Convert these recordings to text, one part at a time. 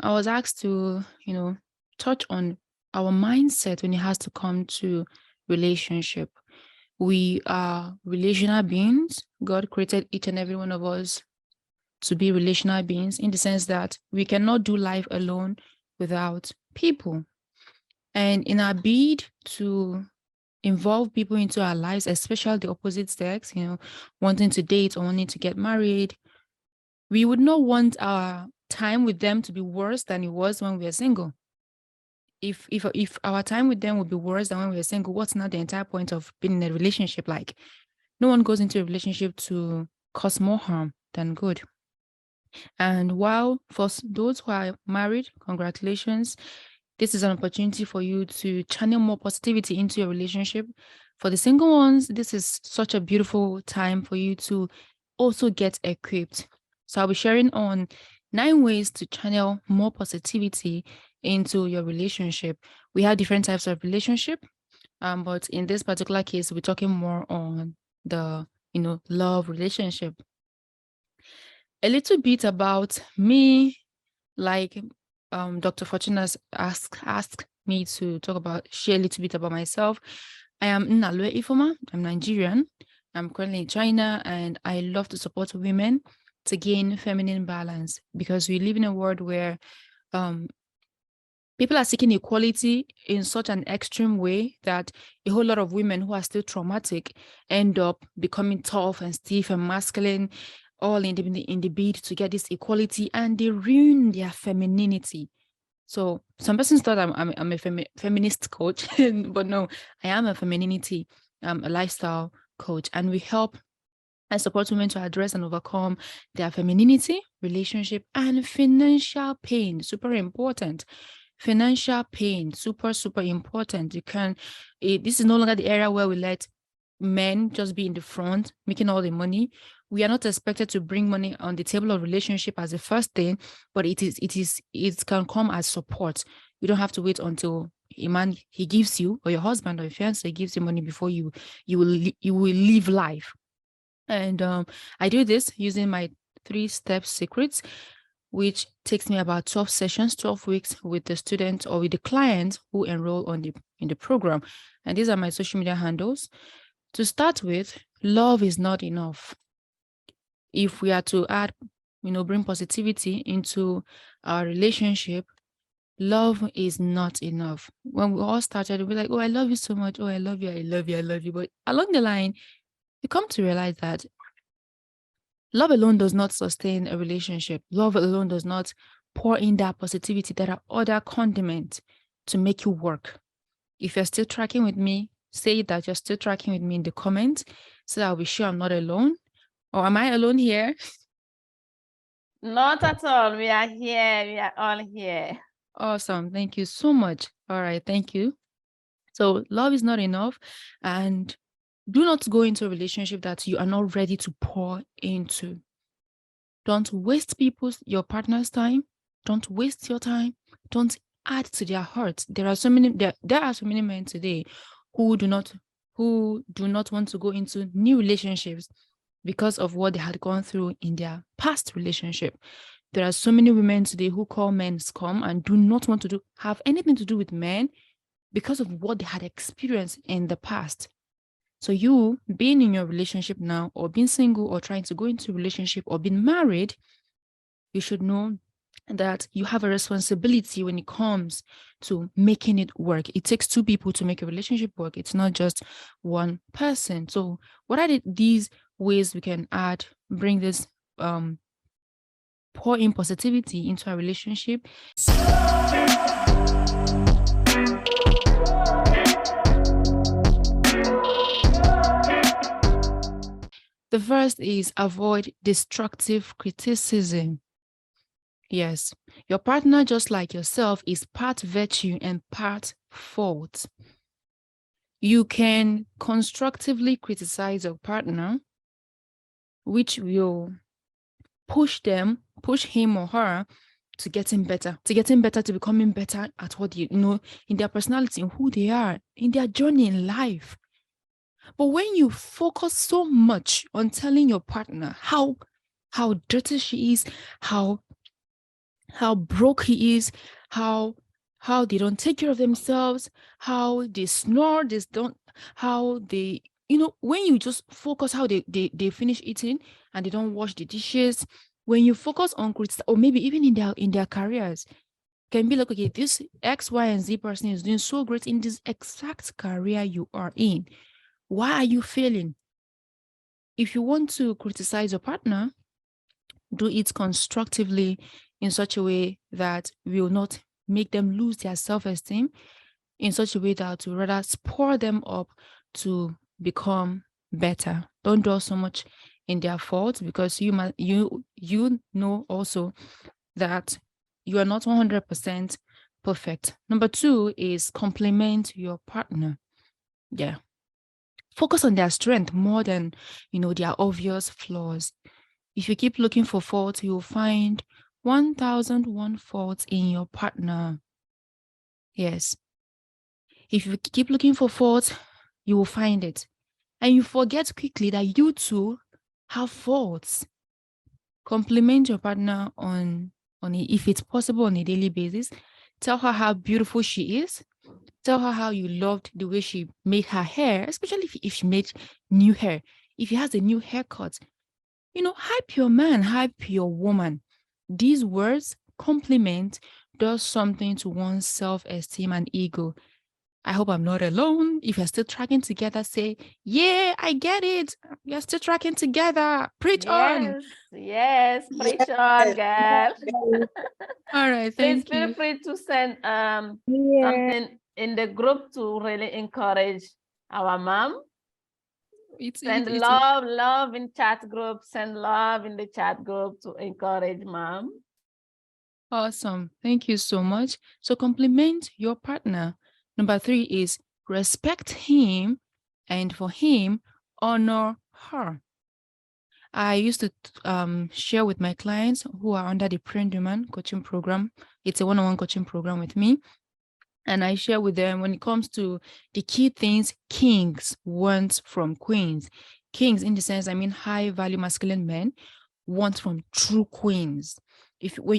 I was asked to, touch on our mindset when it has to come to relationship. We are relational beings. God created each and every one of us to be relational beings in the sense that we cannot do life alone without people. And in our bid to involve people into our lives, especially the opposite sex, wanting to date or wanting to get married, we would not want our time with them to be worse than it was when we were single. If our time with them would be worse than when we were single, what's now the entire point of being in a relationship? Like, no one goes into a relationship to cause more harm than good. And while for those who are married, congratulations. This is an opportunity for you to channel more positivity into your relationship. For the single ones, this is such a beautiful time for you to also get equipped. So I'll be sharing on 9 ways to channel more positivity into your relationship. We have different types of relationship, but in this particular case, we're talking more on the, love relationship. A little bit about me, like Dr. Fortuna asked me to share a little bit about myself. I am Nnalue Ifeoma. I'm Nigerian. I'm currently in China, and I love to support women to gain feminine balance, because we live in a world where people are seeking equality in such an extreme way that a whole lot of women who are still traumatic end up becoming tough and stiff and masculine, all in the bid to get this equality, and they ruin their femininity. So some persons thought I'm a feminist coach, but no, I am a femininity, a lifestyle coach, and we help and support women to address and overcome their femininity, relationship, and financial pain. Super important. Financial pain, super important. This is no longer the era where we let men just be in the front making all the money. We are not expected to bring money on the table of relationship as the first thing, but it can come as support. You don't have to wait until a man he gives you, or your husband or your fiance gives you money before you will live life. And I do this using my 3-step secrets, which takes me about 12 sessions, 12 weeks with the student or with the client who enroll in the program. And these are my social media handles. To start with, love is not enough. If we are to add, bring positivity into our relationship, love is not enough. When we all started, we're like, oh, I love you so much. Oh, I love you. I love you. I love you. But along the line, you come to realize that love alone does not sustain a relationship. Love alone does not pour in that positivity. There are other condiments to make you work. If you're still tracking with me, say that you're still tracking with me in the comments so that I'll be sure I'm not alone. Or am I alone here? Not at all. We are here. We are all here. Awesome. Thank you so much. All right. Thank you. So love is not enough. And do not go into a relationship that you are not ready to pour into. Don't waste your partner's time. Don't waste your time. Don't add to their hurt. There are so many men today who do not want to go into new relationships because of what they had gone through in their past relationship. There are so many women today who call men scum and do not want to have anything to do with men because of what they had experienced in the past. So you being in your relationship now, or being single, or trying to go into a relationship, or being married, you should know that you have a responsibility when it comes to making it work. It takes 2 people to make a relationship work. It's not just one person. So what are these ways we can bring this pour in positivity into our relationship? The first is avoid destructive criticism. Yes, your partner, just like yourself, is part virtue and part fault. You can constructively criticize your partner, which will push him or her to getting better, to becoming better at what in their personality, in who they are, in their journey in life. But when you focus so much on telling your partner how dirty she is, how how broke he is, how they don't take care of themselves, how they snore, they don't, how they, when you just focus how they finish eating and they don't wash the dishes, when you focus on or maybe even in their careers, can be like, okay, this X, Y, and Z person is doing so great in this exact career you are in. Why are you failing? If you want to criticize your partner, do it constructively in such a way that will not make them lose their self-esteem, in such a way that will rather spur them up to become better. Don't dwell so much in their faults, because you know also that you are not 100% perfect. Number 2 is compliment your partner. Yeah. Focus on their strength more than, their obvious flaws. If you keep looking for faults, you'll find 1001 faults in your partner. Yes. If you keep looking for faults, you will find it. And you forget quickly that you too have faults. Compliment your partner if it's possible, on a daily basis. Tell her how beautiful she is. Tell her how you loved the way she made her hair, especially if she made new hair. If he has a new haircut, hype your man, hype your woman. These words, compliment, does something to one's self-esteem and ego. I hope I'm not alone. If you're still tracking together, say, yeah, I get it. You're still tracking together. Preach on. Yes, preach on, girl. All right, Please thank feel you. free to send Yeah. something in the group to really encourage our mom. Send love in chat group. Send love in the chat group to encourage mom. Awesome. Thank you so much. So compliment your partner. Number 3 is respect him, and for him, honor her. I used to share with my clients who are under the Print Woman coaching program. It's a one-on-one coaching program with me. And I share with them, when it comes to the key things kings want from queens. Kings, in the sense, I mean high value masculine men, want from true queens. When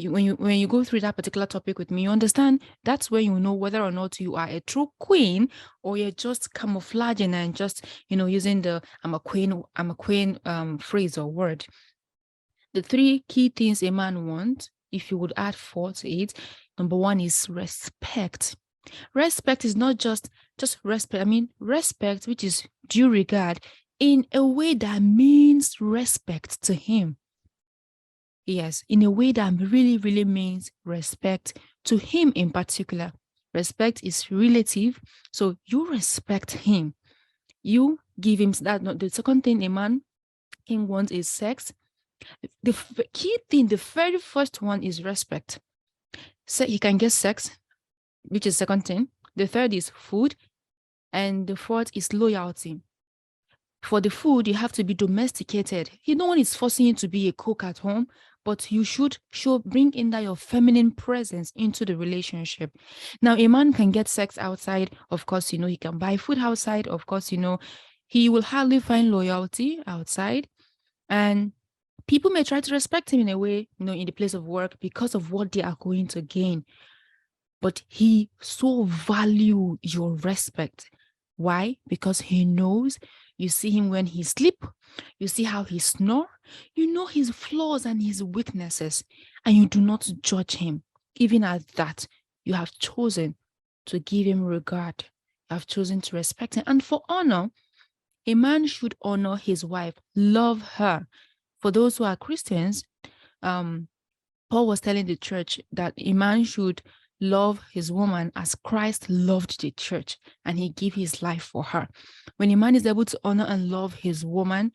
you go through that particular topic with me, you understand that's where you know whether or not you are a true queen, or you're just camouflaging and just using the I'm a queen phrase or word. The 3 key things a man wants, if you would add 4 to it, number 1 is respect. Respect is not just respect. I mean respect, which is due regard, in a way that means respect to him. Yes, in a way that really, really means respect to him in particular. Respect is relative, so you respect him. You give him that. Not the second thing a man king wants is sex. The key thing, the very first one is respect. So he can get sex, which is second thing. The third is food, and the fourth is loyalty. For the food, you have to be domesticated. No one is forcing you to be a cook at home, but you should bring in that your feminine presence into the relationship. Now, a man can get sex outside. Of course, he can buy food outside. Of course, he will hardly find loyalty outside. And people may try to respect him in a way, in the place of work, because of what they are going to gain. But he so value your respect. Why? Because he knows you see him when he sleep, you see how he snore, you know his flaws and his weaknesses, and you do not judge him. Even at that, you have chosen to give him regard. You have chosen to respect him. And for honor, a man should honor his wife, love her. For those who are Christians, Paul was telling the church that a man should love his woman as Christ loved the church, and he gave his life for her. When a man is able to honor and love his woman,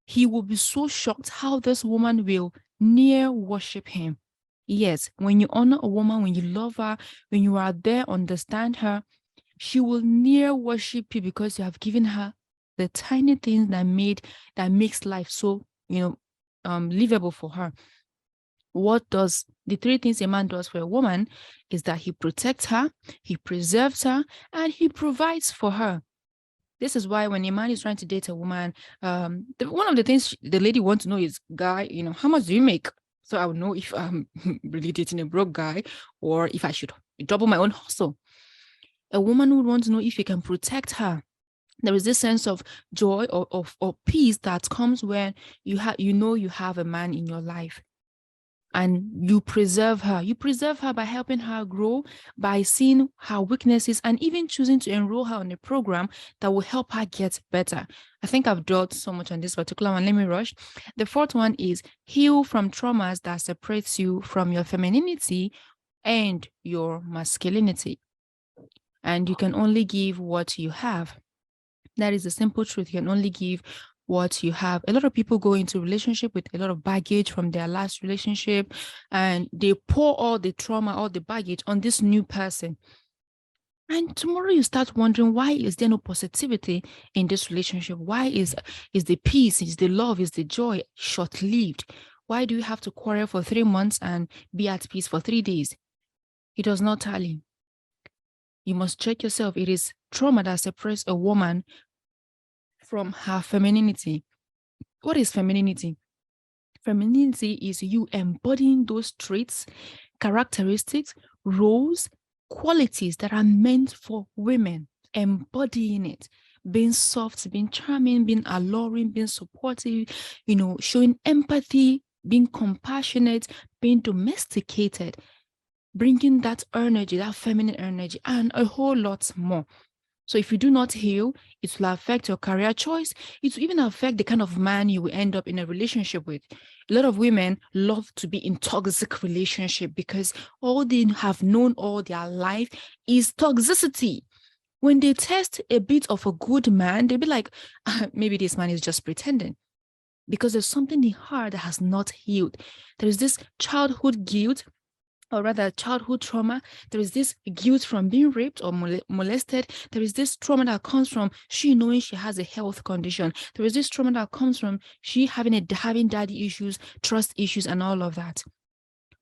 he will be so shocked how this woman will near worship him. Yes, when you honor a woman, when you love her, when you are there, understand her, she will near worship you, because you have given her the tiny things that makes life so livable for her. What does the 3 things a man does for a woman is that he protects her, he preserves her, and he provides for her. This is why when a man is trying to date a woman, one of the things the lady wants to know is, guy, how much do you make? So I will know if I'm really dating a broke guy or if I should double my own hustle. A woman would want to know if you can protect her. There is this sense of joy or peace that comes when you have a man in your life. And you preserve her. You preserve her by helping her grow, by seeing her weaknesses, and even choosing to enroll her in a program that will help her get better. I think I've dwelt so much on this particular one. Let me rush. The fourth one is heal from traumas that separates you from your femininity and your masculinity. And you can only give what you have. That is the simple truth. You can only give what you have. A lot of people go into relationship with a lot of baggage from their last relationship, and they pour all the trauma, all the baggage on this new person. And tomorrow you start wondering, why is there no positivity in this relationship? Why is the peace, is the love, is the joy short-lived? Why do you have to quarrel for 3 months and be at peace for 3 days? It does not tally. You must check yourself. It is trauma that separates a woman from her femininity. What is femininity? Femininity is you embodying those traits, characteristics, roles, qualities that are meant for women, embodying it, being soft, being charming, being alluring, being supportive, showing empathy, being compassionate, being domesticated, bringing that energy, that feminine energy, and a whole lot more. So if you do not heal, it will affect your career choice. It will even affect the kind of man you will end up in a relationship with. A lot of women love to be in toxic relationship because all they have known all their life is toxicity. When they test a bit of a good man, they'll be like, maybe this man is just pretending. Because there's something in her that has not healed. There is this childhood guilt, or rather childhood trauma. There is this guilt from being raped or molested. There is this trauma that comes from she knowing she has a health condition. There is this trauma that comes from she having daddy issues, trust issues, and all of that.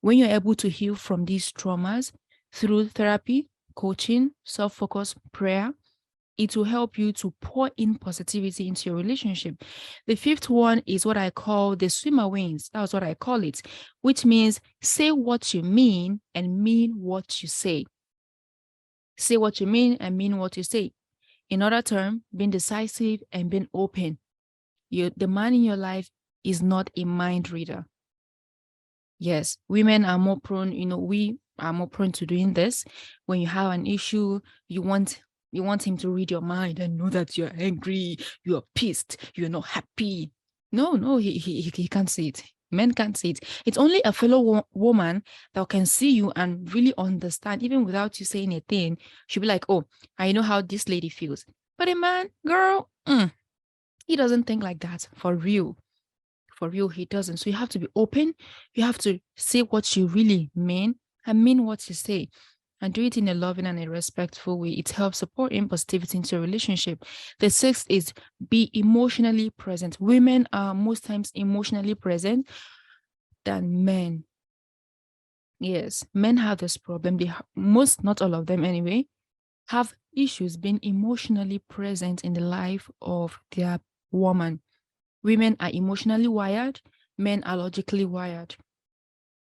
When you're able to heal from these traumas through therapy, coaching, self-focus, prayer, it will help you to pour in positivity into your relationship. The fifth one is what I call the swimmer wings. That's what I call it, which means say what you mean and mean what you say. Say what you mean and mean what you say. In other terms, being decisive and being open. The man in your life is not a mind reader. Yes, women are more prone, we are more prone to doing this. When you have an issue, you want him to read your mind and know that you're angry, you're pissed, you're not happy. No, he can't see it. Men can't see it. It's only a fellow woman that can see you and really understand, even without you saying a thing. She'll be like, oh, I know how this lady feels. But a man, girl, he doesn't think like that. For real. For real, he doesn't. So you have to be open. You have to say what you really mean and mean what you say, and do it in a loving and a respectful way. It helps support in positivity into a relationship. The sixth is be emotionally present. Women are most times emotionally present than men. Yes, men have this problem. Not all of them anyway, have issues being emotionally present in the life of their woman. Women are emotionally wired. Men are logically wired.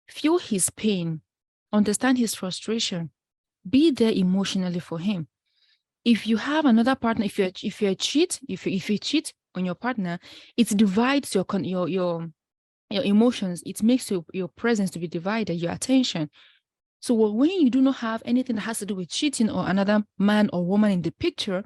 Feel his pain. Understand his frustration. Be there emotionally for him. If you have another partner, if you cheat on your partner, it divides your emotions. It makes your presence to be divided, your attention. So when you do not have anything that has to do with cheating or another man or woman in the picture,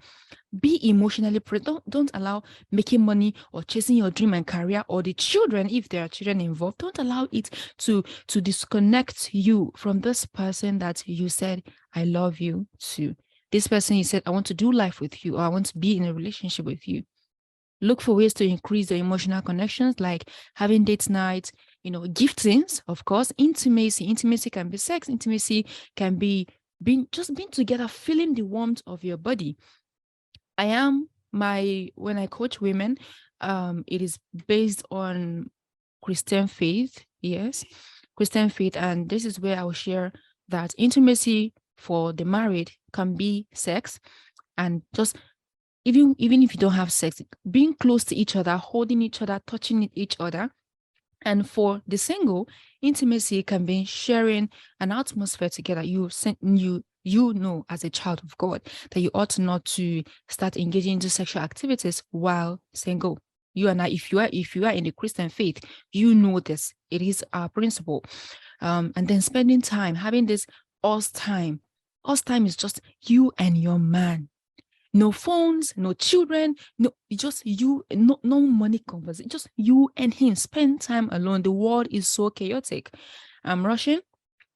be emotionally present. Don't allow making money or chasing your dream and career or the children, if there are children involved, don't allow it to disconnect you from this person that you said, I love you to. This person you said, I want to do life with you, or I want to be in a relationship with you. Look for ways to increase your emotional connections, like having date nights, giftings, of course, intimacy. Intimacy can be sex. Intimacy can be being together, feeling the warmth of your body. When I coach women, it is based on Christian faith. Yes, Christian faith. And this is where I will share that intimacy for the married can be sex, and just even if you don't have sex, being close to each other, holding each other, touching each other, And for the single, intimacy can be sharing an atmosphere together. You know as a child of God that you ought not to start engaging into sexual activities while single. You and I, if you are in the Christian faith, you know this. It is our principle. And then spending time, having this us time. Us time is just you and your man. No phones, no children, no, just you, no money conversation, just you and him. Spend time alone. The world is so chaotic. I'm rushing.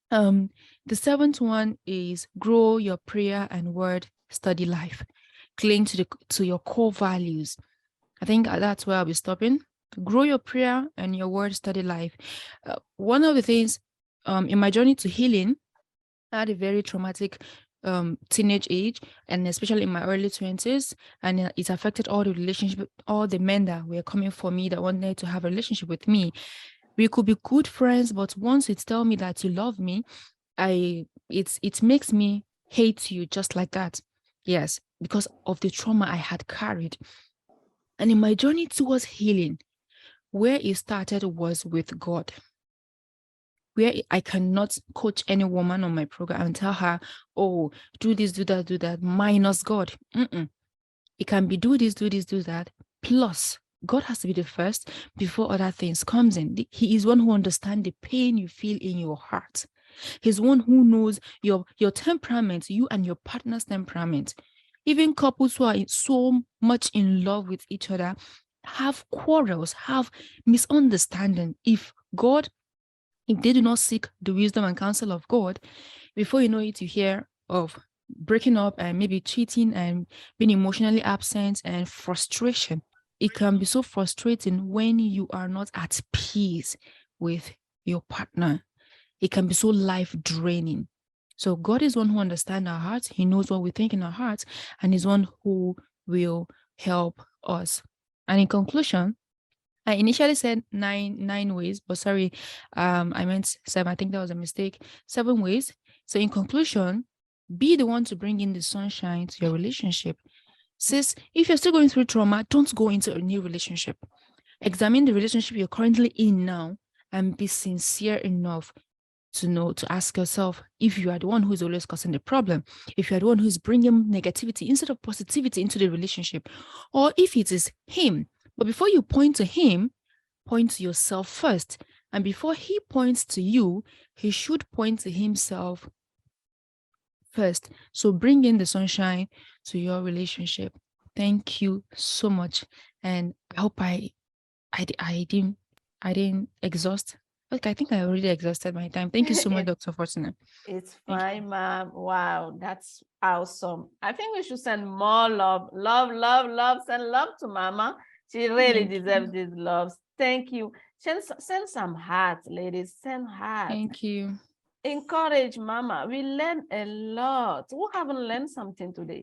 The 7th one is grow your prayer and word study life. Cling to your core values. I think that's where I'll be stopping. Grow your prayer and your word study life. One of the things in my journey to healing, I had a very traumatic teenage age, and especially in my early 20s, and it affected all the relationship, all the men that were coming for me that wanted to have a relationship with me. We could be good friends, but once it's tell me that you love me, it makes me hate you just like that. Yes, because of the trauma I had carried. And in my journey towards healing, where it started was with God. Where I cannot coach any woman on my program and tell her, oh, do this, do that, minus God. It can be do this, do that. Plus, God has to be the first before other things comes in. He is one who understands the pain you feel in your heart. He's one who knows your temperament, you and your partner's temperament. Even couples who are so much in love with each other have quarrels, have misunderstanding. If they do not seek the wisdom and counsel of God, before you know it, you hear of breaking up and maybe cheating and being emotionally absent and frustration. It can be so frustrating when you are not at peace with your partner. It can be so life draining. So God is one who understands our hearts. He knows what we think in our hearts, and is one who will help us. And in conclusion, I initially said nine ways, but sorry, I meant 7. I think that was a mistake. 7 ways. So in conclusion, be the one to bring in the sunshine to your relationship. Sis, if you're still going through trauma, don't go into a new relationship. Examine the relationship you're currently in now and be sincere enough to ask yourself if you are the one who's always causing the problem, if you are the one who's bringing negativity instead of positivity into the relationship, or if it is him. But before you point to him, point to yourself first. And before he points to you, he should point to himself first. So bring in the sunshine to your relationship. Thank you so much. And I hope I didn't exhaust. Okay, I think I already exhausted my time. Thank you so much, Dr. Fortuna. It's fine, ma'am. Wow, that's awesome. I think we should send more love. Send love to Mama. She really deserves these loves. Thank you. Send some hearts, ladies. Send hearts. Thank you. Encourage Mama. We learn a lot. Who haven't learned something today?